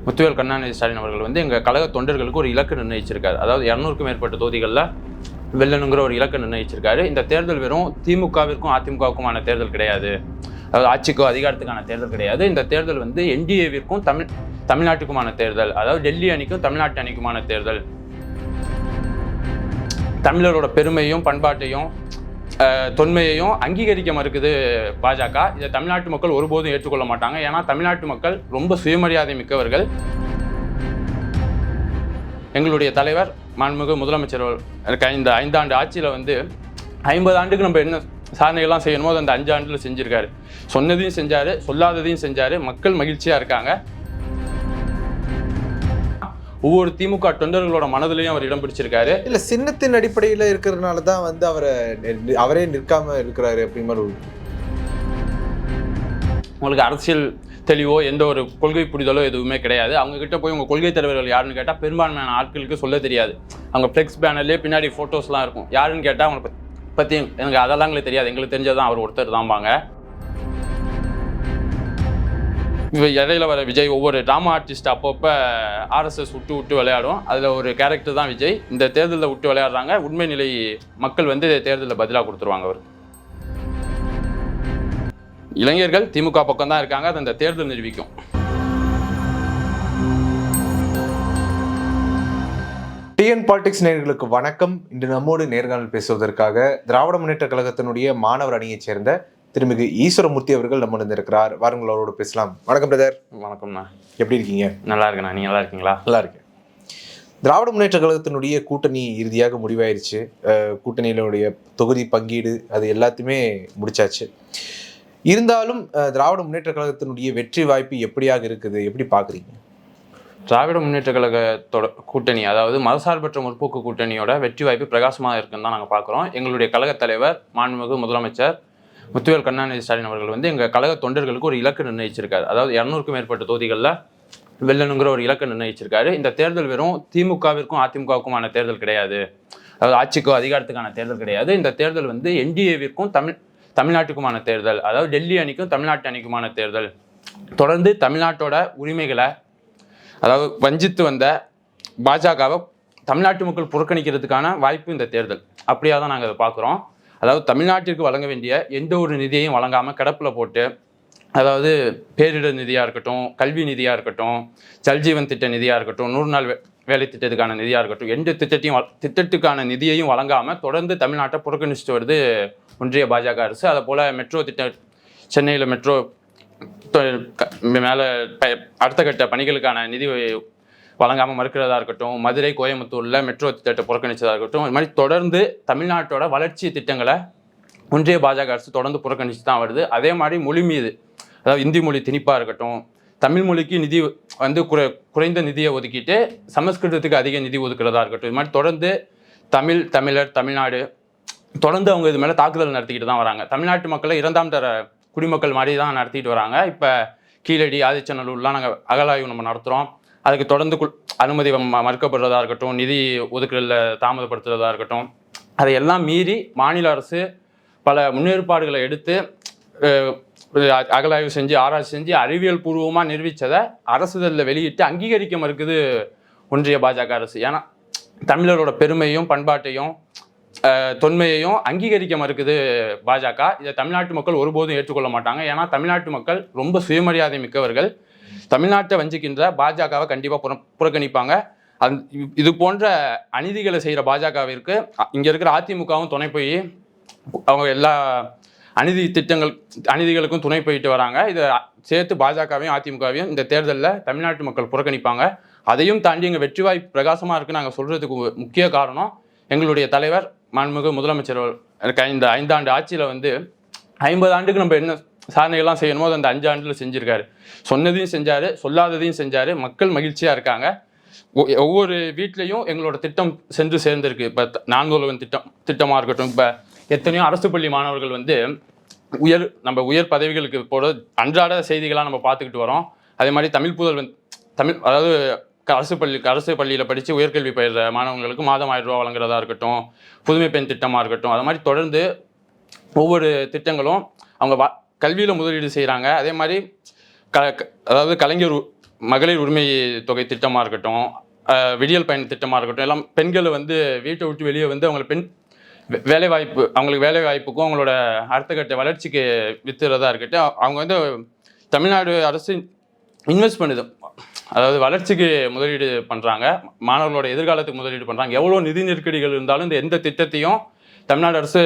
முத்துவேல் கருணாநிதி ஸ்டாலின் அவர்கள் வந்து எங்கள் கழக தொண்டர்களுக்கு ஒரு இலக்கு நிர்ணயிச்சிருக்காரு. அதாவது 200க்கும் மேற்பட்ட தொகுதிகளில் வெல்லணுங்கிற ஒரு இலக்கு நிர்ணயிச்சிருக்காரு. இந்த தேர்தல் வெறும் திமுகவிற்கும் அதிமுகவுக்குமான தேர்தல் கிடையாது, அதாவது ஆட்சிக்கோ அதிகாரத்துக்கான தேர்தல் கிடையாது. இந்த தேர்தல் வந்து என்டிஏவிற்கும் தமிழ்நாட்டுக்குமான தேர்தல், அதாவது டெல்லி அணிக்கும் தமிழ்நாட்டு அணிக்குமான தேர்தல். தமிழரோட பெருமையும் பண்பாட்டையும் தொன்மையையும் அங்கீகரிக்க மறுக்குது பாஜக. இதை தமிழ்நாட்டு மக்கள் ஒருபோதும் ஏற்றுக்கொள்ள மாட்டாங்க. ஏன்னா தமிழ்நாட்டு மக்கள் ரொம்ப சுயமரியாதை மிக்கவர்கள். எங்களுடைய தலைவர் மாண்புமிகு முதலமைச்சர் இந்த 5 ஆண்டு ஆட்சியில் வந்து 50 ஆண்டுக்கு நம்ம என்ன சாதனைகள்லாம் செய்யணுமோ அது அந்த 5 ஆண்டில் செஞ்சுருக்காரு. சொன்னதையும் செஞ்சார், சொல்லாததையும் செஞ்சார். மக்கள் மகிழ்ச்சியாக இருக்காங்க. ஒவ்வொரு திமுக தொண்டர்களோட மனதிலையும் அவர் இடம் பிடிச்சிருக்காரு. இல்ல சின்னத்தின் அடிப்படையில் இருக்கிறதுனால தான் வந்து அவரே நிற்காம இருக்கிறாரு அப்படிங்கிற. உங்களுக்கு அரசியல் தெளிவோ எந்த ஒரு கொள்கை புரிதலோ எதுவுமே கிடையாது. அவங்க கிட்ட போய் உங்கள் கொள்கை தலைவர்கள் யாருன்னு கேட்டால் பெரும்பான்மையான ஆட்களுக்கு சொல்ல தெரியாது. அவங்க ஃப்ளெக்ஸ் பேனர்லேயே பின்னாடி ஃபோட்டோஸ்லாம் இருக்கும். யாருன்னு கேட்டால் அவங்களை பற்றி எனக்கு அதெல்லாம் எங்களுக்கு தெரியாது, எங்களுக்கு தெரிஞ்சதான் அவர் ஒருத்தர் தான்பாங்க. இடையில வர விஜய் ஒவ்வொரு ட்ராமா ஆர்டிஸ்ட் அப்பப்போ ஆர்எஸ்எஸ் விட்டு விளையாடும். அதில் ஒரு கேரக்டர் தான் விஜய். இந்த தேர்தலில் விட்டு விளையாடுறாங்க. உண்மை நிலை மக்கள் வந்து தேர்தலில் பதிலாக கொடுத்துருவாங்க. அவர் இளைஞர்கள் திமுக பக்கம் தான் இருக்காங்க. அது அந்த தேர்தல் நிரூபிக்கும். டிஎன் பாலிடிக்ஸ் நேயர்களுக்கு வணக்கம். இன்று நம்மோடு நேர்காணல் பேசுவதற்காக திராவிட முன்னேற்ற கழகத்தினுடைய மாணவர் அணியைச் சேர்ந்த திருமிகு ஈஸ்வரமூர்த்தி அவர்கள் நம்ம இருந்திருக்கிறார். வாருங்கள், அவரோடு பேசலாம். வணக்கம் பிரதர். வணக்கம்ண்ணா. எப்படி இருக்கீங்க? நல்லா இருக்கேண்ணா. நீங்கள் நல்லா இருக்கீங்களா? நல்லா இருக்கேன். திராவிட முன்னேற்ற கழகத்தினுடைய கூட்டணி இறுதியாக முடிவாயிருச்சு. கூட்டணியினுடைய தொகுதி பங்கீடு அது எல்லாத்தையுமே முடிச்சாச்சு. இருந்தாலும் திராவிட முன்னேற்ற கழகத்தினுடைய வெற்றி வாய்ப்பு எப்படியாக இருக்குது, எப்படி பார்க்குறீங்க? திராவிட முன்னேற்ற கழகத்தோட கூட்டணி, அதாவது மதசார்பற்ற முற்போக்கு கூட்டணியோட வெற்றி வாய்ப்பு பிரகாசமாக இருக்குன்னு தான் நாங்கள் பார்க்குறோம். எங்களுடைய கழகத் தலைவர் மாண்புமிகு முதலமைச்சர் முத்துவேல் கருணாநிதி ஸ்டாலின் அவர்கள் வந்து எங்கள் கழக தொண்டர்களுக்கு ஒரு இலக்கு நிர்ணயிச்சிருக்காரு. அதாவது 200க்கும் மேற்பட்ட தொகுதிகளில் வெல்லணுங்கிற ஒரு இலக்கு நிர்ணயிச்சிருக்காரு. இந்த தேர்தல் வெறும் திமுகவிற்கும் அதிமுகவுக்குமான தேர்தல் கிடையாது, அதாவது ஆட்சிக்கோ அதிகாரத்துக்கான தேர்தல் கிடையாது. இந்த தேர்தல் வந்து என்டிஏவிற்கும் தமிழ்நாட்டுக்குமான தேர்தல், அதாவது டெல்லி அணிக்கும் தமிழ்நாட்டு அணிக்குமான தேர்தல். தொடர்ந்து தமிழ்நாட்டோட உரிமைகளை, அதாவது வஞ்சித்து வந்த பாஜகவை தமிழ்நாட்டு மக்கள் புறக்கணிக்கிறதுக்கான வாய்ப்பு இந்த தேர்தல். அப்படியாக தான் நாங்கள் அதை பார்க்குறோம். அதாவது தமிழ்நாட்டிற்கு வழங்க வேண்டிய எந்த ஒரு நிதியையும் வழங்காமல் கிடப்பில் போட்டு, அதாவது பேரிடர் நிதியாக இருக்கட்டும், கல்வி நிதியாக இருக்கட்டும், ஜல்ஜீவன் திட்ட நிதியாக இருக்கட்டும், 100 நாள் வேலை திட்டத்துக்கான நிதியாக இருக்கட்டும், எந்த திட்டத்துக்கான நிதியையும் வழங்காமல் தொடர்ந்து தமிழ்நாட்டை புறக்கணிச்சுட்டு வருது ஒன்றிய பாஜக அரசு. அதை போல் மெட்ரோ திட்டம், சென்னையில் மெட்ரோ மேலே அடுத்த கட்ட பணிகளுக்கான நிதி வழங்காமல் மறுக்கிறதா இருக்கட்டும், மதுரை கோயம்புத்தூரில் மெட்ரோ திட்டத்தை புறக்கணிச்சதாக இருக்கட்டும், இது மாதிரி தொடர்ந்து தமிழ்நாட்டோட வளர்ச்சி திட்டங்களை ஒன்றிய பாஜக அரசு தொடர்ந்து புறக்கணிச்சு தான் வருது. அதே மாதிரி மொழி மீது, அதாவது இந்தி மொழி திணிப்பாக இருக்கட்டும், தமிழ் மொழிக்கு நிதி வந்து குறைந்த நிதியை ஒதுக்கிட்டு சமஸ்கிருதத்துக்கு அதிக நிதி ஒதுக்கிறதா இருக்கட்டும், இது மாதிரி தொடர்ந்து தமிழர் தமிழ்நாடு தொடர்ந்து அவங்க இது மேலே தாக்குதல் நடத்திக்கிட்டு தான் வராங்க. தமிழ்நாட்டு மக்களை 2ஆம் தர குடிமக்கள் மாதிரி தான் நடத்திட்டு வராங்க. இப்போ கீழடி, ஆதிச்சநல்லூர்லாம் நாங்கள் அகழாய்வு நம்ம நடத்துகிறோம். அதுக்கு தொடர்ந்து அனுமதி மறுக்கப்படுறதா இருக்கட்டும், நிதி ஒதுக்கீடுல தாமதப்படுத்துறதா இருக்கட்டும், அதையெல்லாம் மீறி மாநில அரசு பல முன்னேற்பாடுகளை எடுத்து அகழாய்வு செஞ்சு ஆராய்ச்சி செஞ்சு அறிவியல் பூர்வமாக நிரூபித்ததை அரசுதலில் வெளியிட்டு அங்கீகரிக்க மறுக்குது ஒன்றிய பாஜக அரசு. ஏன்னா தமிழரோட பெருமையும் பண்பாட்டையும் தொன்மையையும் அங்கீகரிக்க மறுக்குது பாஜக. இதை தமிழ்நாட்டு மக்கள் ஒருபோதும் ஏற்றுக்கொள்ள மாட்டாங்க. ஏன்னா தமிழ்நாட்டு மக்கள் ரொம்ப சுயமரியாதை மிக்கவர்கள். தமிழ்நாட்டை வஞ்சிக்கின்ற பாஜகவை கண்டிப்பாக புறக்கணிப்பாங்க. இது போன்ற அநீதிகளை செய்கிற பாஜகவிற்கு இங்கே இருக்கிற அதிமுகவும் துணை போய் அவங்க எல்லா அநீதிகளுக்கும் துணை போயிட்டு வராங்க. இதை சேர்த்து பாஜகவையும் அதிமுகவையும் இந்த தேர்தலில் தமிழ்நாட்டு மக்கள் புறக்கணிப்பாங்க. அதையும் தாண்டி எங்கள் வெற்றி வாய்ப்பு பிரகாசமாக இருக்குன்னு நாங்கள் சொல்கிறதுக்கு முக்கிய காரணம் எங்களுடைய தலைவர் மாண்புமிகு முதலமைச்சர் இந்த 5 ஆண்டு ஆட்சியில் வந்து 50 ஆண்டுக்கு நம்ம என்ன சாதனைகள்லாம் செய்யணுமோ அது அந்த 5 ஆண்டில் செஞ்சுருக்காரு. சொன்னதையும் செஞ்சார், சொல்லாததையும் செஞ்சார். மக்கள் மகிழ்ச்சியாக இருக்காங்க. ஒவ்வொரு வீட்லேயும் எங்களோட திட்டம் சென்று சேர்ந்துருக்கு. இப்போ 4 உலகம் திட்டமாக இருக்கட்டும், இப்போ எத்தனையோ அரசு பள்ளி மாணவர்கள் வந்து உயர் பதவிகளுக்கு போகிற அன்றாட செய்திகளாக நம்ம பார்த்துக்கிட்டு வரோம். அதே மாதிரி அதாவது அரசு பள்ளியில் படித்து உயர்கல்வி பயின்ற மாணவர்களுக்கு மாதம் 1000 ரூபா வழங்குறதா இருக்கட்டும், புதுமை பெண் திட்டமாக இருக்கட்டும், அது மாதிரி தொடர்ந்து ஒவ்வொரு திட்டங்களும் அவங்க கல்வியில் முதலீடு செய்கிறாங்க. அதே மாதிரி அதாவது கலைஞர் மகளிர் உரிமை தொகை திட்டமாக இருக்கட்டும், விடியல் பயண திட்டமாக இருக்கட்டும், எல்லாம் பெண்களை வந்து வீட்டை விட்டு வெளியே வந்து அவங்களை வேலைவாய்ப்பு, அவங்களுக்கு வேலைவாய்ப்புக்கும் அவங்களோட அடுத்த கட்ட வளர்ச்சிக்கு வித்துறதா இருக்கட்டும், அவங்க வந்து தமிழ்நாடு அரசு இன்வெஸ்ட் பண்ணுது. அதாவது வளர்ச்சிக்கு முதலீடு பண்ணுறாங்க, மாணவர்களோட எதிர்காலத்துக்கு முதலீடு பண்ணுறாங்க. எவ்வளோ நிதி நெருக்கடிகள் இருந்தாலும் இந்த எந்த திட்டத்தையும் தமிழ்நாடு அரசு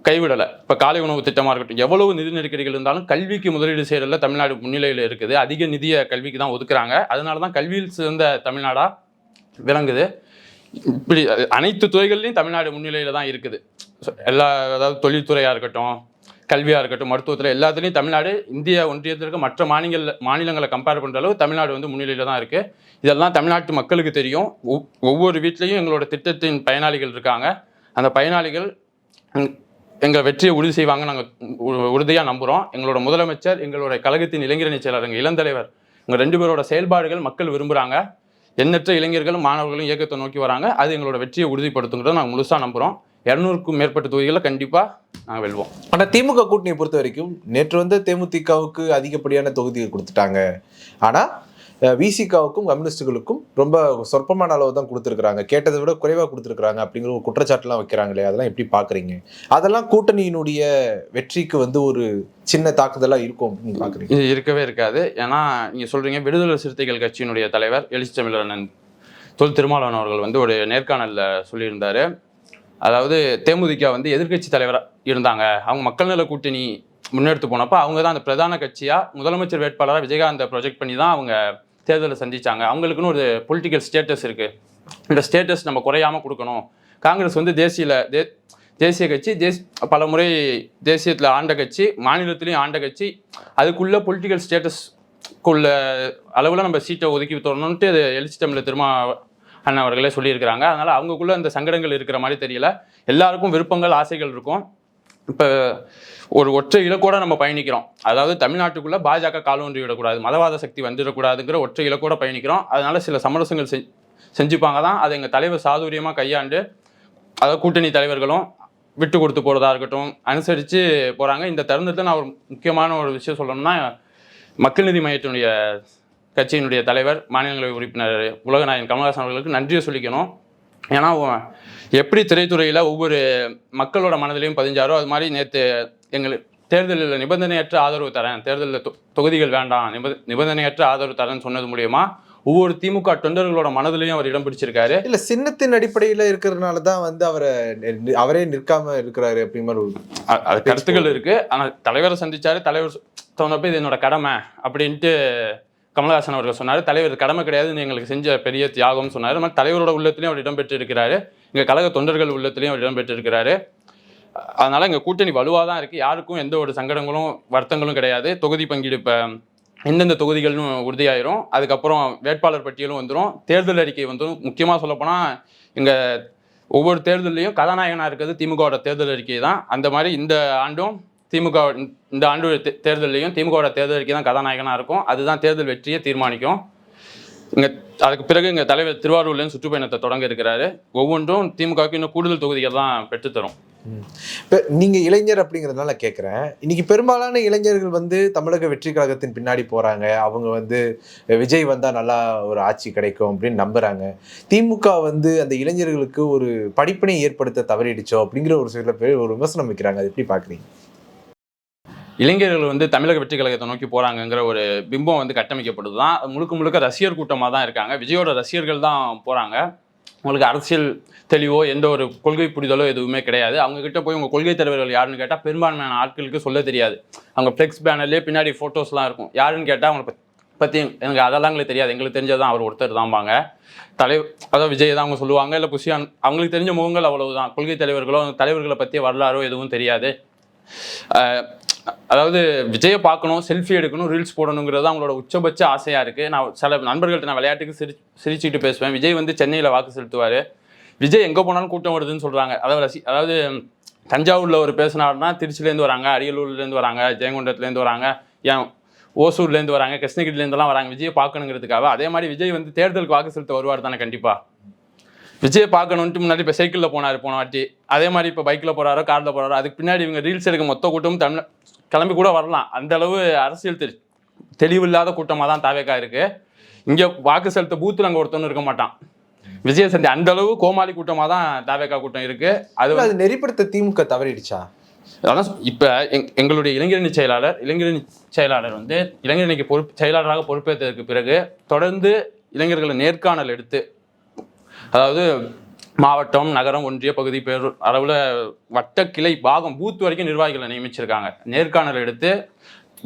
கைவிடலை. இப்போ காலை உணவு திட்டமாக இருக்கட்டும், எவ்வளவு நிதி நெருக்கடிகள் இருந்தாலும் கல்விக்கு முதலீடு செய்யறதுல தமிழ்நாடு முன்னிலையில் இருக்குது. அதிக நிதியை கல்விக்கு தான் ஒதுக்குறாங்க. அதனால தான் கல்வியில் சிறந்த தமிழ்நாடாக விளங்குது. இப்படி அனைத்து துறைகள்லையும் தமிழ்நாடு முன்னிலையில் தான் இருக்குது. அதாவது தொழில்துறையாக இருக்கட்டும், கல்வியாக இருக்கட்டும், மருத்துவத்துறை, எல்லாத்துலேயும் தமிழ்நாடு இந்திய ஒன்றியத்திற்கு மற்ற மாநிலங்களை கம்பேர் பண்ணுற அளவு தமிழ்நாடு வந்து முன்னிலையில் தான் இருக்குது. இதெல்லாம் தமிழ்நாட்டு மக்களுக்கு தெரியும். ஒவ்வொரு வீட்லேயும் எங்களோட திட்டத்தின் பயனாளிகள் இருக்காங்க. அந்த பயனாளிகள் எங்கள் வெற்றியை உறுதி செய்வாங்க. நாங்கள் உறுதியாக நம்புகிறோம். எங்களோட முதலமைச்சர், எங்களோட கழகத்தின் இளைஞரணி செயலர், எங்கள் இளந்தலைவர், இவங்க 2 பேரோட செயல்பாடுகள் மக்கள் விரும்புகிறாங்க. எண்ணற்ற இளைஞர்களும் மாணவர்களும் இயக்கத்தை நோக்கி வராங்க. அது எங்களோட வெற்றியை உறுதிப்படுத்துங்கிறத நாங்கள் முழுசாக நம்புகிறோம். 200க்கும் மேற்பட்ட தொகுதிகளில் கண்டிப்பாக நாங்கள் வெல்வோம். ஆனால் திமுக கூட்டணியை பொறுத்த வரைக்கும் நேற்று வந்து தேமுதிகவுக்கு அதிகப்படியான தொகுதிகள் கொடுத்துட்டாங்க. ஆனால் விசிகாவுக்கும் கம்யூனிஸ்டுகளுக்கும் ரொம்ப சொற்பமான அளவு தான் கொடுத்துருக்குறாங்க, கேட்டதை விட குறைவாக கொடுத்துருக்குறாங்க அப்படிங்கிற ஒரு குற்றச்சாட்டுலாம் வைக்கிறாங்களே, அதெல்லாம் எப்படி பார்க்குறீங்க? அதெல்லாம் கூட்டணியினுடைய வெற்றிக்கு வந்து ஒரு சின்ன தாக்குதலாக இருக்கும் அப்படின்னு பார்க்குறீங்க? இது இருக்கவே இருக்காது. ஏன்னா நீங்கள் சொல்கிறீங்க, விடுதலை சிறுத்தைகள் கட்சியினுடைய தலைவர் எழுச்சி தமிழன் தொல் திருமாவளவன் அவர்கள் வந்து ஒரு நேர்காணலில் சொல்லியிருந்தார். அதாவது தேமுதிக வந்து எதிர்க்கட்சி தலைவராக இருந்தாங்க, அவங்க மக்கள் நல கூட்டணி முன்னெடுத்து போனப்போ அவங்க தான் அந்த பிரதான கட்சியாக முதலமைச்சர் வேட்பாளராக விஜயகாந்தை ப்ரொஜெக்ட் பண்ணி தான் அவங்க தேர்தலை சந்திச்சாங்க. அவங்களுக்குன்னு ஒரு பொலிட்டிக்கல் ஸ்டேட்டஸ் இருக்குது. இந்த ஸ்டேட்டஸ் நம்ம குறையாமல் கொடுக்கணும். காங்கிரஸ் வந்து தேசிய கட்சி, பல முறை தேசியத்தில் ஆண்ட கட்சி, மாநிலத்திலையும் ஆண்ட கட்சி, அதுக்குள்ள பொலிட்டிக்கல் ஸ்டேட்டஸ்க்குள்ள அளவில் நம்ம சீட்டை ஒதுக்கி தரணுன்ட்டு எழுச்சி தமிழர் அண்ணா அவர்களே சொல்லியிருக்கிறாங்க. அதனால் அவங்களுக்குள்ள அந்த சங்கடங்கள் இருக்கிற மாதிரி தெரியல. எல்லாருக்கும் விருப்பங்கள், ஆசைகள் இருக்கும். இப்போ ஒரு ஒற்றை இலக்கோட நம்ம பயணிக்கிறோம். அதாவது தமிழ்நாட்டுக்குள்ளே பாஜக காலூன்றி விடக்கூடாது, மதவாத சக்தி வந்துடக்கூடாதுங்கிற ஒற்றை இலக்கோட பயணிக்கிறோம். அதனால சில சமரசங்கள் செஞ்சுப்பாங்க தான். அதை எங்கள் தலைவர் சாதுரியமாக கையாண்டு, அதாவது கூட்டணி தலைவர்களும் விட்டு கொடுத்து போகிறதா இருக்கட்டும் அனுசரித்து போகிறாங்க. இந்த தருணத்தில் நான் ஒரு முக்கியமான ஒரு விஷயம் சொல்லணும்னா, மக்கள் நீதி மையத்தினுடைய கட்சியினுடைய தலைவர், மாநிலங்களவை உறுப்பினர் உலகநாயகன் கமலஹாசன் அவர்களுக்கு நன்றியை சொல்லிக்கணும். ஏன்னா எப்படி திரைத்துறையில் ஒவ்வொரு மக்களோட மனதிலையும் பதிஞ்சாரோ அது மாதிரி நேற்று எங்களுக்கு தேர்தலில் நிபந்தனையற்ற ஆதரவு தரேன், தேர்தலில் தொகுதிகள் வேண்டாம், நிபந்தனையற்ற ஆதரவு தரேன்னு சொன்னது மூலியமா ஒவ்வொரு திமுக தொண்டர்களோட மனதிலையும் அவர் இடம் பிடிச்சிருக்காரு. இல்லை, சின்னத்தின் அடிப்படையில் இருக்கிறதுனால தான் வந்து அவரே நிற்காம இருக்கிறாரு அப்படிங்கிற அது கருத்துக்கள் இருக்கு. ஆனால் தலைவரை சந்திச்சாரு, தலைவர் சொன்னப்போ இது என்னோட கடமை அப்படின்ட்டு கமலஹாசன் அவர்கள் சொன்னார். தலைவர் கடமை கிடையாது, எங்களுக்கு செஞ்ச பெரிய தியாகம்னு சொன்னார். மாதிரி தலைவரோட உள்ளத்திலையும் அவர் இடம்பெற்று இருக்கிறாரு, எங்கள் கழக தொண்டர்கள் உள்ளத்திலையும் அவர் இடம்பெற்று இருக்கிறாரு. அதனால எங்கள் கூட்டணி வலுவாக தான் இருக்குது. யாருக்கும் எந்த ஒரு சங்கடங்களும் வருத்தங்களும் கிடையாது. தொகுதி பங்கீடு இப்போ எந்தெந்த தொகுதிகள்னு உறுதியாயிரும். அதுக்கப்புறம் வேட்பாளர் பட்டியலும் வந்துடும், தேர்தல் அறிக்கை வந்துடும். முக்கியமாக சொல்லப்போனால் எங்கள் ஒவ்வொரு தேர்தலையும் கதாநாயகனாக இருக்கிறது திமுகவோட தேர்தல் அறிக்கை தான். அந்த மாதிரி இந்த ஆண்டும் இந்த ஆண்டு தேர்தலையும் திமுகவோட தேர்தல் அறிக்கை தான் கதாநாயகனாக இருக்கும். அதுதான் தேர்தல் வெற்றியை தீர்மானிக்கும். அதுக்கு பிறகு எங்கள் தலைவர் திருவாரூர்லேருந்து சுற்றுப்பயணத்தை தொடங்க இருக்கிறாரு. ஒவ்வொன்றும் திமுகவுக்கு இன்னும் கூடுதல் தொகுதிகள் தான் பெற்றுத்தரும். இப்போ நீங்கள் இளைஞர் அப்படிங்கிறதுனால கேட்குறேன், இன்னைக்கு பெரும்பாலான இளைஞர்கள் வந்து தமிழக வெற்றி கழகத்தின் பின்னாடி போகிறாங்க. அவங்க வந்து விஜய் வந்தால் நல்லா ஒரு ஆட்சி கிடைக்கும் அப்படின்னு நம்புகிறாங்க. திமுக வந்து அந்த இளைஞர்களுக்கு ஒரு படிப்பினை ஏற்படுத்த தவறிடுச்சோ அப்படிங்கிற ஒரு சில பேர் ஒரு விமர்சனம் வைக்கிறாங்க. அது எப்படி பார்க்குறீங்க? இளைஞர்கள் வந்து தமிழக வெற்றி கழகத்தை நோக்கி போகிறாங்கங்கிற ஒரு பிம்பம் வந்து கட்டமைக்கப்படுது தான். முழுக்க ரசிகர் கூட்டமாக தான் இருக்காங்க. விஜயோட ரசிகர்கள் தான் போகிறாங்க. உங்களுக்கு அரசியல் தெளிவோ எந்த ஒரு கொள்கை புரிதலோ எதுவுமே கிடையாது. அவங்கக்கிட்ட போய் உங்கள் கொள்கை தலைவர்கள் யாருன்னு கேட்டால் பெரும்பான்மையான ஆட்களுக்கு சொல்ல தெரியாது. அவங்க ஃப்ளெக்ஸ் பேனர்லேயே பின்னாடி ஃபோட்டோஸ்லாம் இருக்கும். யாருன்னு கேட்டால் அவங்களை பற்றி எனக்கு அதெல்லாம் எங்களுக்கு தெரியாது, எங்களுக்கு தெரிஞ்சதான் அவர் ஒருத்தர் தான்பாங்க. அதாவது விஜய் தான் அவங்க சொல்லுவாங்க. இல்லை புஷியான், அவங்களுக்கு தெரிஞ்ச முகங்கள் அவ்வளவுதான். கொள்கை தலைவர்களோ தலைவர்களை பற்றிய வரலாறோ எதுவும் தெரியாது. அதாவது விஜயை பார்க்கணும், செல்ஃபி எடுக்கணும், ரீல்ஸ் போடணுங்கிறது அவங்களோட உச்சபட்ச ஆசையாக இருக்குது. நான் சில நண்பர்கள்ட்ட நான் விளையாட்டுக்கு சிரிச்சுக்கிட்டு பேசுவேன். விஜய் வந்து சென்னையில் வாக்கு செலுத்துவார், விஜய் எங்கே போனாலும் கூட்டம் வருதுன்னு சொல்கிறாங்க. அதாவது தஞ்சாவூரில் ஒரு பேசினார்னா திருச்சிலேருந்து வராங்க, அரியலூர்லேருந்து வராங்க, ஜெயங்கொண்டத்துலேருந்து வராங்க, ஏன் ஓசூர்லேருந்து வராங்க, கிருஷ்ணகிரிலேருந்துலாம் வராங்க விஜயை பார்க்கணுங்கிறதுக்காக. அதே மாதிரி விஜய் வந்து தேர்தலுக்கு வாக்கு செலுத்த வருவார் தானே கண்டிப்பாக. விஜய் பார்க்கணுன்ட்டு முன்னாடி இப்போ சைக்கிளில் போனார் போன வாட்டி, அதே மாதிரி இப்போ பைக்கில் போகிறாரோ காரில் போகிறாரோ, அதுக்கு பின்னாடி இவங்க ரீல்ஸ் எடுக்க மொத்த கூட்டமும் கிளம்பி கூட வரலாம். அந்த அளவு அரசியல் தெளிவில்லாத கூட்டமாக தான் தாவேக்கா இருக்குது. இங்கே வாக்கு செலுத்த பூத்தில் அங்கே ஒருத்தவனும் இருக்க மாட்டான். விஜய சந்தி அந்த அளவு கோமாளி கூட்டமாக தான் தாவேக்கா கூட்டம் இருக்குது. அது நெறிப்படுத்த திமுக தவறிடுச்சா? அதான் இப்போ எங்களுடைய இளைஞரணி செயலாளர் வந்து இளைஞரணிக்கு செயலாளராக பொறுப்பேற்றதற்கு பிறகு தொடர்ந்து இளைஞர்களை நேர்காணல் எடுத்து, அதாவது மாவட்டம், நகரம், ஒன்றிய பகுதி, பேரூர் அளவில் வட்ட கிளை பாகம் பூத் வரைக்கும் நிர்வாகிகளை நியமிச்சிருக்காங்க. நேர்காணல் எடுத்து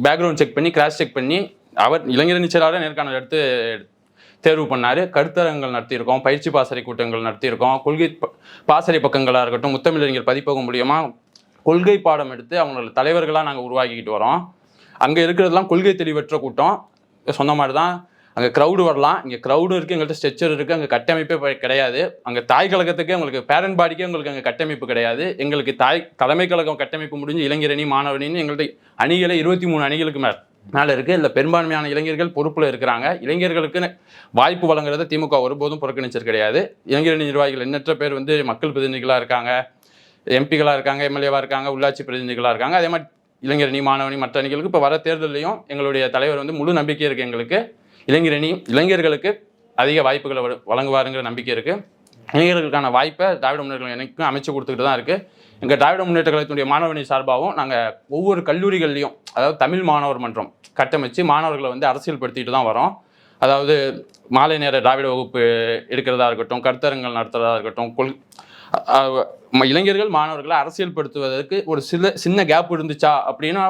பேக்ரவுண்ட் செக் பண்ணி கிராஸ் செக் பண்ணி அவர் இளைஞரணி செயலாளர் நேர்காணல் எடுத்து தேர்வு பண்ணார். கருத்தரங்கள் நடத்தியிருக்கோம், பயிற்சி பாசறை கூட்டங்கள் நடத்தியிருக்கோம், கொள்கை பாசறை பக்கங்களாக இருக்கட்டும், முத்தமிழறிஞர் பதிப்பகம் மூலியமாக கொள்கை பாடம் எடுத்து அவங்களோட தலைவர்களாக நாங்கள் உருவாக்கிக்கிட்டு வரோம். அங்கே இருக்கிறதுலாம் கொள்கை தெளிவற்ற கூட்டம். சொன்ன மாதிரி தான் அங்கே க்ரௌடு வரலாம், இங்கே க்ரௌடும் இருக்குது, எங்கள்கிட்ட ஸ்ட்ரெச்சர் இருக்குது, அங்கே கட்டமைப்பே கிடையாது. அங்கே தாய் கழகத்துக்கு உங்களுக்கு பேரண்ட் பாடிக்கே உங்களுக்கு அங்கே கட்டமைப்பு கிடையாது. எங்களுக்கு தலைமை கழகம் கட்டமைப்பு முடிஞ்சு இளைஞரணி, மாணவனின்னு எங்கள்கிட்ட அணிகளை 23 அணிகளுக்கு மேலே இருக்குது. இல்லை பெரும்பான்மையான இளைஞர்கள் பொறுப்பில் இருக்கிறாங்க. இளைஞர்களுக்கு வாய்ப்பு வழங்குறத திமுக ஒருபோதும் புறக்கணிச்சது கிடையாது. இளைஞரணி நிர்வாகிகள் எண்ணற்ற பேர் வந்து மக்கள் பிரதிநிதிகளாக இருக்காங்க, எம்பிகளாக இருக்காங்க, எம்எல்ஏவாக இருக்காங்க, உள்ளாட்சி பிரதிநிதிகளாக இருக்காங்க. அதே மாதிரி இளைஞரணி, மாணவனி, மற்ற அணிகளுக்கு இப்போ வர தேர்தலையும் எங்களுடைய தலைவர் வந்து முழு நம்பிக்கை இருக்குது. எங்களுக்கு இளைஞர்களுக்கு அதிக வாய்ப்புகளை வழங்குவாருங்கிற நம்பிக்கை இருக்குது. இளைஞர்களுக்கான வாய்ப்பை திராவிட முன்னேற்ற எனக்கும் அமைச்சு கொடுத்துக்கிட்டு தான் இருக்குது. எங்கள் திராவிட முன்னேற்ற கழகத்தினுடைய மாணவனி சார்பாகவும் நாங்கள் ஒவ்வொரு கல்லூரிகள்லையும், அதாவது தமிழ் மாணவர் மன்றம் கட்டமைச்சு மாணவர்களை வந்து அரசியல் படுத்திட்டு தான் வரோம். அதாவது மாலை நேர திராவிட வகுப்பு எடுக்கிறதா இருக்கட்டும், கருத்தரங்கள் நடத்துறதா இருக்கட்டும், இளைஞர்கள் மாணவர்களை அரசியல் படுத்துவதற்கு ஒரு சின்ன கேப் இருந்துச்சா அப்படின்னா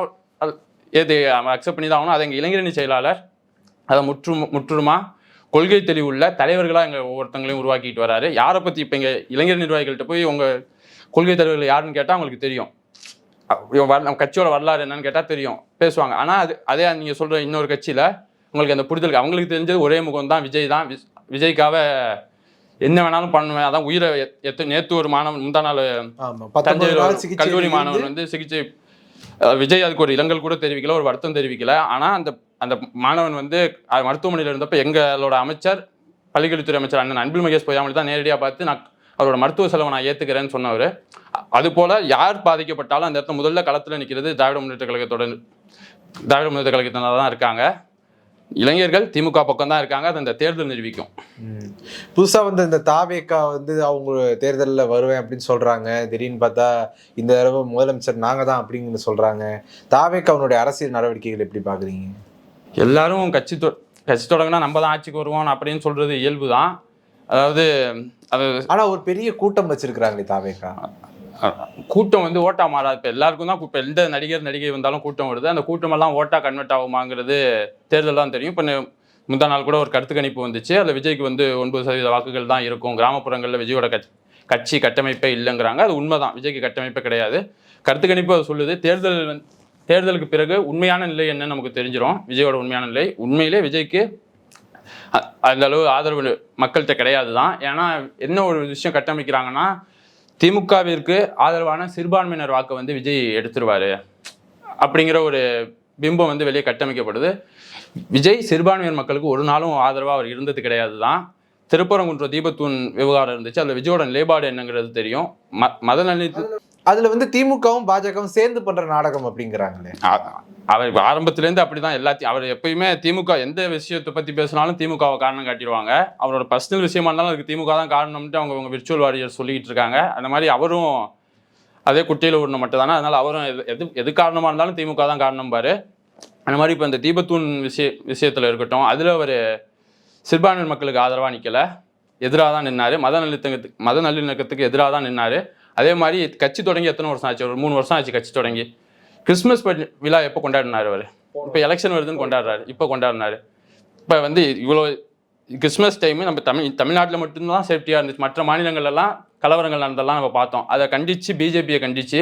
எது அக்செப்ட் பண்ணி தான் ஆகணும். அதை எங்கள் இளைஞரணி செயலாளர் அதை முற்றுமா கொள்கை தெளிவுள்ள தலைவர்களாக எங்கள் ஒவ்வொருத்தங்களையும் உருவாக்கிட்டு வராரு. யாரை பற்றி இப்போ எங்கள் இளைஞர் நிர்வாகிகள்கிட்ட போய் உங்கள் கொள்கை தலைவர்கள் யாருன்னு கேட்டால் அவங்களுக்கு தெரியும், நம்ம கட்சியோட வரலாறு என்னன்னு கேட்டால் தெரியும், பேசுவாங்க. ஆனால் அதே நீங்கள் சொல்கிற இன்னொரு கட்சியில் உங்களுக்கு அந்த புரிதல், அவங்களுக்கு தெரிஞ்சது ஒரே முகம் தான், விஜய் தான். விஜய்க்காக என்ன வேணாலும் பண்ணுவேன், அதான் உயிரை நேற்று ஒரு மாணவன் முந்தா நாள் கல்லூரி மாணவன் வந்து சிகிச்சை, விஜய் அதுக்கு ஒரு இரங்கல் கூட தெரிவிக்கல, ஒரு வருத்தம் தெரிவிக்கல. ஆனால் அந்த மாணவன் வந்து மருத்துவமனையில் இருந்தப்போ எங்களோட அமைச்சர், பள்ளிக்கல்வித்துறை அமைச்சர் அண்ணன் அன்பில் மகேஷ் பொய்யாமொழி தான் நேரடியாக பார்த்து நான் அவரோட மருத்துவ செலவை நான் ஏற்றுக்கிறேன்னு சொன்னவர். அதுபோல் யார் பாதிக்கப்பட்டாலும் அந்த இடத்துல முதல்ல களத்தில் நிற்கிறது திராவிட முன்னேற்ற கழகத்தினால தான் இருக்காங்க. இளைஞர்கள் திமுக பக்கம் தான் இருக்காங்க. அது இந்த தேர்தல் நிரூபிக்கும். புதுசாக வந்து இந்த தாவேக்கா வந்து அவங்க தேர்தலில் வருவேன் அப்படின்னு சொல்கிறாங்க. திடீர்னு பார்த்தா இந்த தடவை முதலமைச்சர் நாங்கள் தான் அப்படிங்கன்னு சொல்கிறாங்க. தாவேக்காவுடைய அரசியல் நடவடிக்கைகள் எப்படி பார்க்குறீங்க? எல்லாரும் கட்சி தொடங்கினா நம்ம தான் ஆட்சிக்கு வருவோம் அப்படின்னு சொல்கிறது இயல்பு தான். அதாவது அது ஆனால் ஒரு பெரிய கூட்டம் வச்சிருக்கிறாங்களே தாவேக்கா. கூட்டம் வந்து ஓட்டா மாறாது. இப்போ எல்லாருக்கும் தான், இப்போ எந்த நடிகை வந்தாலும் கூட்டம் வருது. அந்த கூட்டமெல்லாம் ஓட்டா கன்வெர்ட் ஆகுமாங்கிறது தேர்தல் தான் தெரியும். இப்போ முந்தா நாள் கூட ஒரு கருத்து கணிப்பு வந்துச்சு. அதில் விஜய்க்கு வந்து 9% வாக்குகள் தான் இருக்கும். கிராமப்புறங்களில் விஜயோட கட்சி கட்டமைப்பே இல்லைங்கிறாங்க. அது உண்மைதான், விஜய்க்கு கட்டமைப்பே கிடையாது. கருத்து கணிப்பு அது சொல்லுது. தேர்தலுக்கு பிறகு உண்மையான நிலை என்னன்னு நமக்கு தெரிஞ்சிடும். விஜயோட உண்மையான நிலை உண்மையிலே விஜய்க்கு அந்த அளவு ஆதரவு மக்கள்கிட்ட கிடையாது தான். ஏன்னா என்ன ஒரு விஷயம் கட்டமைக்கிறாங்கன்னா, திமுகவிற்கு ஆதரவான சிறுபான்மையினர் வாக்கை வந்து விஜய் எடுத்துருவாரு அப்படிங்கிற ஒரு பிம்பம் வந்து வெளியே கட்டமைக்கப்படுது. விஜய் சிறுபான்மையினர் மக்களுக்கு ஒரு நாளும் ஆதரவாக அவர் இருந்தது கிடையாது தான். திருப்பரங்குன்ற தீபத்தூண் விவகாரம் இருந்துச்சு, அதில் விஜயோட நிலைப்பாடு என்னங்கிறது தெரியும். மத நல்லிணக்க அதில் வந்து திமுகவும் பாஜகவும் சேர்ந்து பண்ணுற நாடகம் அப்படிங்கிறாங்களே. அவர் ஆரம்பத்துலேருந்து அப்படி தான் எல்லாத்தையும், அவர் எப்பயுமே திமுக எந்த விஷயத்தை பற்றி பேசினாலும் திமுகவை காரணம் காட்டிடுவாங்க. அவரோட பர்சனல் விஷயமா இருந்தாலும் அதுக்கு திமுக தான் காரணம்ட்டு அவங்க விர்ச்சுவல் வாரியர் சொல்லிக்கிட்டு இருக்காங்க. அந்த மாதிரி அவரும் அதே குட்டையில் உருணை மட்டும் தானே, அதனால் அவரும் எது காரணமாக இருந்தாலும் திமுக தான் காரணம் பாரு. அந்த மாதிரி இப்போ இந்த தீபத்தூண் விஷயத்தில் இருக்கட்டும், அதில் அவர் சிறுபான்மையினர் மக்களுக்கு ஆதரவாக நிற்கலை, எதிராக தான் நின்னார். மத நல்லிணக்கத்துக்கு எதிராக தான் நின்னார். அதே மாதிரி கட்சி தொடங்கி எத்தனை வருஷம் ஆச்சு? ஒரு 3 வருஷம் ஆச்சு கட்சி தொடங்கி. கிறிஸ்மஸ் விழா எப்போ கொண்டாடினார் அவர்? இப்போ எலெக்ஷன் வருதுன்னு கொண்டாடுறாரு. இப்போ கொண்டாடினார். இப்போ வந்து இவ்வளோ கிறிஸ்மஸ் டைமு நம்ம தமிழ்நாட்டில் மட்டும்தான் சேஃப்டியாக இருந்துச்சு. மற்ற மாநிலங்கள்லாம் கலவரங்கள் நடந்தெல்லாம் நம்ம பார்த்தோம். அதை கண்டித்து பிஜேபியை கண்டித்து,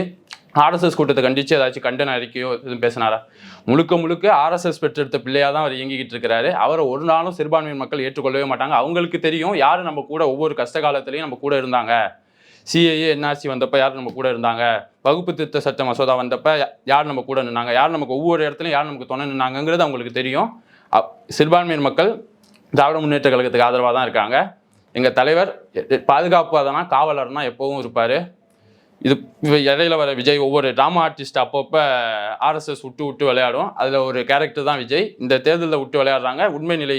ஆர்எஸ்எஸ் கூட்டத்தை கண்டித்து ஏதாச்சும் கண்டன அறிக்கையோ எதுவும் பேசினாரா? முழுக்க ஆர்எஸ்எஸ் பெற்றெடுத்த பிள்ளையாக தான் அவர் இயங்கிக்கிட்டு இருக்கிறாரு. அவரை ஒரு நாளும் சிறுபான்மையின் மக்கள் ஏற்றுக்கொள்ளவே மாட்டாங்க. அவங்களுக்கு தெரியும் யார் நம்ம கூட ஒவ்வொரு கஷ்ட காலத்துலேயும் நம்ம கூட இருந்தாங்க. சிஏஏ என்ஆர்சி வந்தப்போ யார் நம்ம கூட இருந்தாங்க, வகுப்பு திருத்த சட்ட மசோதா வந்தப்போ யார் நம்ம கூட நின்னாங்க, யார் நமக்கு ஒவ்வொரு இடத்துலையும் யார் நமக்கு துணை நின்னாங்கிறது அவங்களுக்கு தெரியும். சிறுபான்மையினர் மக்கள் திராவிட முன்னேற்ற கழகத்துக்கு ஆதரவாக தான் இருக்காங்க. எங்கள் தலைவர் பாதுகாப்பாதனா காவலர்னா எப்போவும் இருப்பார். இது இடையில வர விஜய் ஒவ்வொரு ட்ராமா ஆர்டிஸ்ட் அப்பப்போ ஆர்எஸ்எஸ் விட்டு விளையாடும். அதில் ஒரு கேரக்டர் தான் விஜய். இந்த தேர்தலில் விட்டு விளையாடுறாங்க. உண்மை நிலை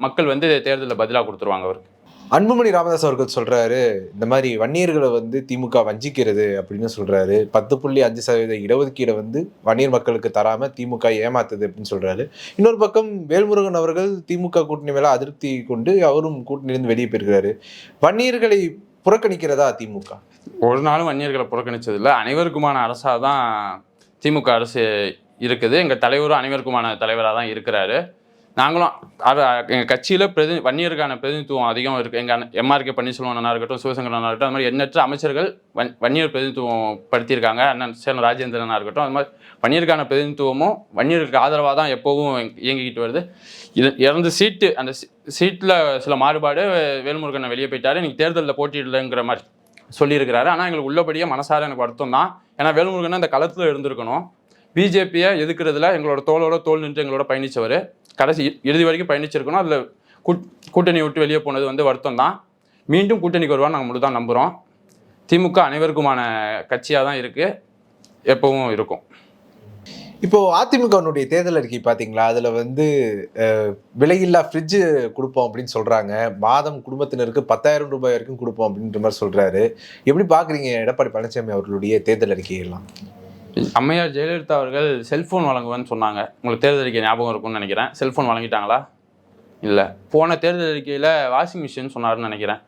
மக்கள் வந்து தேர்தலில் பதிலாக கொடுத்துருவாங்க அவருக்கு. அன்புமணி ராமதாஸ் அவர்கள் சொல்றாரு, இந்த மாதிரி வன்னியர்களை வந்து திமுக வஞ்சிக்கிறது அப்படின்னு சொல்றாரு. 10.5% இடஒதுக்கீடை வந்து வன்னியர் மக்களுக்கு தராம திமுக ஏமாத்துது அப்படின்னு சொல்றாரு. இன்னொரு பக்கம் வேல்முருகன் அவர்கள் திமுக கூட்டணி மேல அதிருப்தி கொண்டு அவரும் கூட்டணியிலிருந்து வெளியே போயிருக்கிறாரு. வன்னியர்களை புறக்கணிக்கிறதா திமுக? ஒரு நாளும் வன்னியர்களை புறக்கணிச்சதில்லை. அனைவருக்குமான அரசாக தான் திமுக அரசு இருக்குது. எங்கள் தலைவரும் அனைவருக்குமான தலைவராக தான் இருக்கிறாரு. நாங்களும் எங்கள் கட்சியில் வன்னியருக்கான பிரதிநிதித்துவம் அதிகம் இருக்குது. எங்கள் எம்ஆர்கே பன்னீர்செல்வம் இருக்கட்டும், சிவசங்கரனாக இருக்கட்டும், அது மாதிரி எண்ணற்ற அமைச்சர்கள் வன்னியர் பிரதிநிதித்துவம் படுத்தியிருக்காங்க. அண்ணன் சேலம் ராஜேந்திரனாக இருக்கட்டும், அது மாதிரி வன்னியருக்கான பிரதிநிதித்துவமும் வன்னியருக்கு ஆதரவாக தான் எப்போவும் இயங்கிக்கிட்டு வருது. இறந்து சீட்டு அந்த சீட்டில் சில மாறுபாடு, வேல்முருகனை வெளியே போயிட்டாரு, இன்னைக்கு தேர்தலில் போட்டியிடலைங்கிற மாதிரி சொல்லியிருக்கிறாரு. ஆனால் எங்களுக்கு உள்ளபடியே மனசார எனக்கு வருத்தம் தான். ஏன்னா வேல்முருகன் அந்த களத்தில் இருந்திருக்கணும். பிஜேபியை எதுக்குறதுல எங்களோட தோல் நின்று எங்களோட பயணித்தவர், கடைசி இறுதி வரைக்கும் பயணிச்சிருக்கணும். அதில் கூட்டணி விட்டு வெளியே போனது வந்து வருத்தம் தான். மீண்டும் கூட்டணிக்கு வருவான்னு நாங்கள் முழு தான் நம்புகிறோம். திமுக அனைவருக்குமான கட்சியாக தான் இருக்குது, எப்பவும் இருக்கும். இப்போ அதிமுகனுடைய தேர்தல் அறிக்கை பார்த்தீங்களா? அதில் வந்து விலையில்லா ஃப்ரிட்ஜு கொடுப்போம் அப்படின்னு சொல்கிறாங்க. மாதம் குடும்பத்தினருக்கு 10,000 ரூபாய் வரைக்கும் கொடுப்போம் அப்படின்ற மாதிரி சொல்கிறாரு. எப்படி பார்க்குறீங்க எடப்பாடி பழனிசாமி அவர்களுடைய தேர்தல் அறிக்கையெல்லாம்? அம்மையார் ஜெயலலிதா அவர்கள் செல்ஃபோன் வழங்குவேன்னு சொன்னாங்க. உங்களுக்கு தேர்தல் அறிக்கை ஞாபகம் இருக்கும்னு நினைக்கிறேன். செல்ஃபோன் வழங்கிட்டாங்களா? இல்லை. போன தேர்தல் அறிக்கையில் வாஷிங் மிஷின் சொன்னார்னு நினைக்கிறேன்.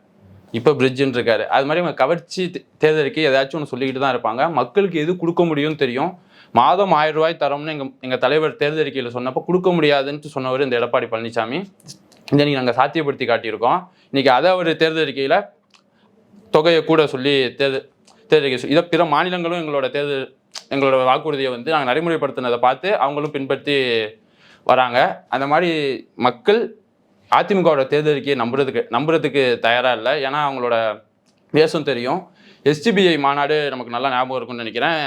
இப்போ பிரிட்ஜுன்னு இருக்காரு. அது மாதிரி அவங்க கவர்ச்சி தேர்தல் அறிக்கை ஏதாச்சும் ஒன்று சொல்லிக்கிட்டு தான் இருப்பாங்க. மக்களுக்கு எது கொடுக்க முடியும்னு தெரியும். மாதம் 1000 ரூபாய் தரோம்னு எங்கள் தலைவர் தேர்தல் அறிக்கையில் சொன்னப்போ கொடுக்க முடியாதுன்ட்டு சொன்னவர் இந்த எடப்பாடி பழனிசாமி. இன்றைக்கி நாங்கள் சாத்தியப்படுத்தி காட்டியிருக்கோம். இன்றைக்கி அதை ஒரு தேர்தல் அறிக்கையில் தொகையை கூட சொல்லி தேர்தல் அறிக்கை இதை பிற மாநிலங்களும் எங்களோட வாக்குறுதியை வந்து நாங்கள் நடைமுறைப்படுத்தினதை பார்த்து அவங்களும் பின்பற்றி வராங்க. அந்த மாதிரி மக்கள் அதிமுகவோட தேர்தல் அறிக்கையை நம்புறதுக்கு தயாராக இல்லை. ஏன்னா அவங்களோட வேஷம் தெரியும். எஸ்டிபிஐ மாநாடு நமக்கு நல்லா ஞாபகம் இருக்கும்னு நினைக்கிறேன்.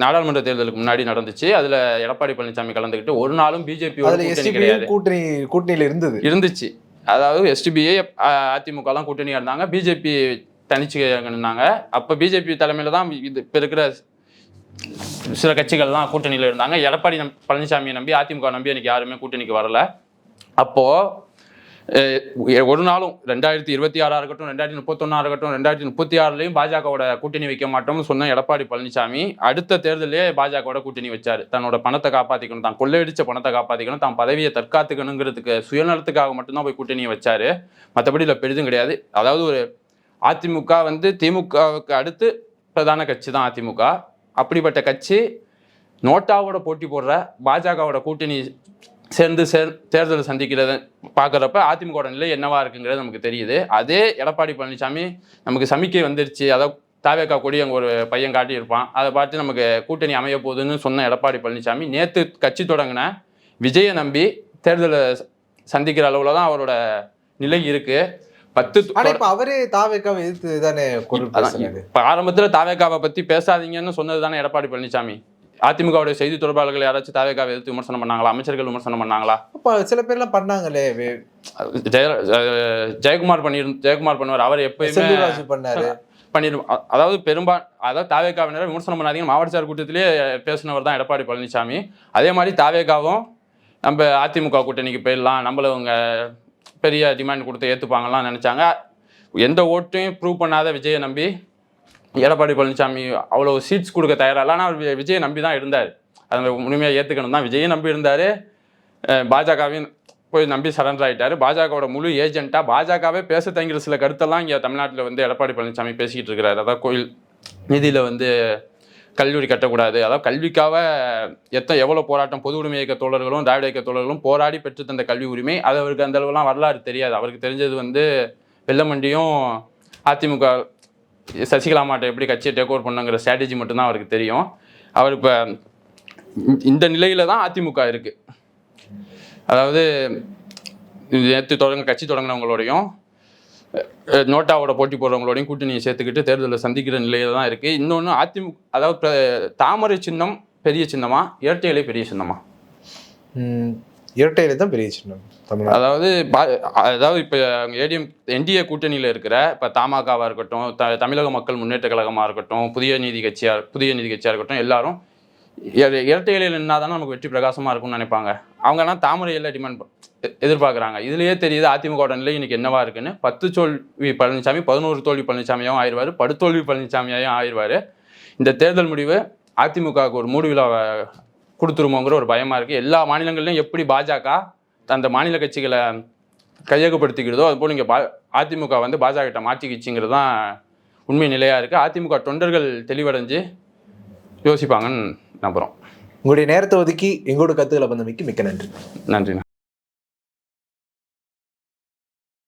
நாடாளுமன்ற தேர்தலுக்கு முன்னாடி நடந்துச்சு. அதில் எடப்பாடி பழனிசாமி கலந்துக்கிட்டு ஒரு நாளும் பிஜேபியோட கூட்டணி கிடையாது, கூட்டணியில் இருந்துச்சு. அதாவது எஸ்டிபிஐ அதிமுகலாம் கூட்டணியாக இருந்தாங்க, பிஜேபி தனிச்சு இருந்தாங்க. அப்போ பிஜேபி தலைமையில் தான் இப்போ இருக்கிற சில கட்சிகள்லாம் கூட்டணியில் இருந்தாங்க. எடப்பாடி பழனிசாமியை நம்பி அதிமுக நம்பி எனக்கு யாருமே கூட்டணிக்கு வரல. அப்போது ஒரு நாளும் 2026 இருக்கட்டும், 2031 இருக்கட்டும், 2036 பாஜகவோட கூட்டணி வைக்க மாட்டோம்னு சொன்ன எடப்பாடி பழனிசாமி அடுத்த தேர்தலே பாஜகவோட கூட்டணி வச்சார். தன்னோட பணத்தை காப்பாற்றிக்கணும், தான் கொள்ளையடிச்ச பணத்தை காப்பாற்றிக்கணும், தான் பதவியை தற்காத்துக்கணுங்கிறதுக்கு சுயநலத்துக்காக மட்டும்தான் போய் கூட்டணியை வச்சார். மற்றபடி இல்லை பெரிதும் கிடையாது. அதாவது ஒரு அதிமுக வந்து திமுகவுக்கு அடுத்து பிரதான கட்சி தான் அதிமுக. அப்படிப்பட்ட கட்சி நோட்டாவோட போட்டி போடுற பாஜகவோட கூட்டணி சேர்ந்து தேர்தல் சந்திக்கிறத பார்க்குறப்ப அதிமுகவோட நிலை என்னவா இருக்குங்கிறது நமக்கு தெரியுது. அதே எடப்பாடி பழனிசாமி நமக்கு சமிக்கை வந்துருச்சு, அதாவது தாவேக்கா கொடி அங்கே ஒரு பையன் காட்டியிருப்பான், அதை பார்த்து நமக்கு கூட்டணி அமைய போகுதுன்னு சொன்ன எடப்பாடி பழனிசாமி நேற்று கட்சி தொடங்கின விஜயை நம்பி தேர்தலை சந்திக்கிற அளவில் தான் அவரோட நிலை இருக்குது. அவரே தாவேக்காவை எதிர்த்து தானே ஆரம்பத்தில் தாவேக்காவை பற்றி பேசாதீங்கன்னு சொன்னது தானே எடப்பாடி பழனிசாமி. அதிமுகவுடைய செய்தி தொடர்பாளர்கள் யாராச்சும் தாவேக்காவை எதிர்த்து விமர்சனம் பண்ணாங்களா? அமைச்சர்கள் விமர்சனம் பண்ணாங்களா? சில பேர்லாம் பண்ணாங்களே. ஜெயக்குமார் பண்ணுவார். அவர் எப்பயுமே பண்ணிடும். அதாவது தாவேக்காவினரை விமர்சனம் பண்ணாதீங்கன்னு மாவட்ட சார் கூட்டத்திலேயே பேசினவர் தான் எடப்பாடி பழனிசாமி. அதே மாதிரி தாவேக்காவும் நம்ம அதிமுக கூட்டணிக்கு போயிடலாம், நம்மள அவங்க பெரிய டிமாண்ட் கொடுத்து ஏற்றுப்பாங்கலாம் நினச்சாங்க. எந்த ஓட்டையும் ப்ரூவ் பண்ணாத விஜயை நம்பி எடப்பாடி பழனிசாமி அவ்வளோ சீட்ஸ் கொடுக்க தயாராக. ஆனால் அவர் விஜயை நம்பி தான் இருந்தார். அதை முழுமையாக ஏற்றுக்கணும் தான். விஜயை நம்பி இருந்தார், பாஜகவையும் போய் நம்பி சரண்டர் ஆகிட்டார். பாஜகவோட முழு ஏஜென்ட்டாக பாஜகவே பேச தங்கிற சில கருத்தெல்லாம் இங்கே தமிழ்நாட்டில் வந்து எடப்பாடி பழனிசாமி பேசிக்கிட்டு இருக்கிறார். அதாவது கோயில் நிதியில் வந்து கல்லூரி கட்டக்கூடாது, அதாவது கல்விக்காக எவ்வளோ போராட்டம் பொது உரிமை இயக்க தோழர்களும் திராவிட இயக்க தோழர்களும் போராடி பெற்று தந்த கல்வி உரிமை, அது அவருக்கு அந்த அளவுலாம் வரலாறு தெரியாது. அவருக்கு தெரிஞ்சது வந்து வெள்ளமண்டியும் அதிமுக சசிகலா மாட்டை எப்படி கட்சியை டேக் ஓவர் பண்ணுங்கிற ஸ்ட்ராட்டஜி மட்டும்தான் அவருக்கு தெரியும். அவர் இப்போ இந்த நிலையில தான் அதிமுக இருக்குது. அதாவது நேற்று கட்சி தொடங்கினவங்களோடையும் நோட்டாவோட போட்டி போடுறவங்களோடையும் கூட்டணியை சேர்த்துக்கிட்டு தேர்தலில் சந்திக்கிற நிலையில தான் இருக்குது. இன்னொன்று அதிமுக, அதாவது தாமரை சின்னம் பெரிய சின்னமா, இரட்டை இலை பெரிய சின்னமா? இரட்டையில தான் பெரிய சின்னம் தமிழ்நாடு. அதாவது இப்போ என்டிஏ கூட்டணியில் இருக்கிற இப்போ தமாகவாக இருக்கட்டும், தமிழக மக்கள் முன்னேற்ற கழகமாக இருக்கட்டும், புதிய நீதி கட்சியாக இருக்கட்டும், எல்லாரும் இரட்டை இலையில் நின்னாதானே நமக்கு வெற்றி பிரகாசமாக இருக்கும்னு நினைப்பாங்க. அவங்கெல்லாம் தாமரை இலை எதிர்பார்க்குறாங்க. இதுலேயே தெரியுது அதிமுக நிலை இன்னைக்கு என்னவா இருக்குன்னு. 10 தோல்வி பழனிசாமி 11 தோல்வி பழனிசாமியாகவும் ஆயிடுவார், படுதோல்வி பழனிசாமியாகவும் ஆயிடுவார். இந்த தேர்தல் முடிவு அதிமுகவுக்கு ஒரு மூடு விழாவை கொடுத்துருமோங்கிற ஒரு பயமாக இருக்குது. எல்லா மாநிலங்கள்லையும் எப்படி பாஜக அந்த மாநில கட்சிகளை கையகப்படுத்திக்கிறதோ அதுபோல் இங்கே அதிமுக வந்து பாஜக கிட்ட மாற்றிக்கிச்சுங்கிறது தான் உண்மை நிலையாக இருக்குது. அதிமுக தொண்டர்கள் தெளிவடைஞ்சு யோசிப்பாங்கன்னு நம்புகிறோம். உங்களுடைய நேரத்தை ஒதுக்கி எங்களோட கருத்துக்களை பந்தமைக்கு மிக்க நன்றி. நன்றிண்ணா.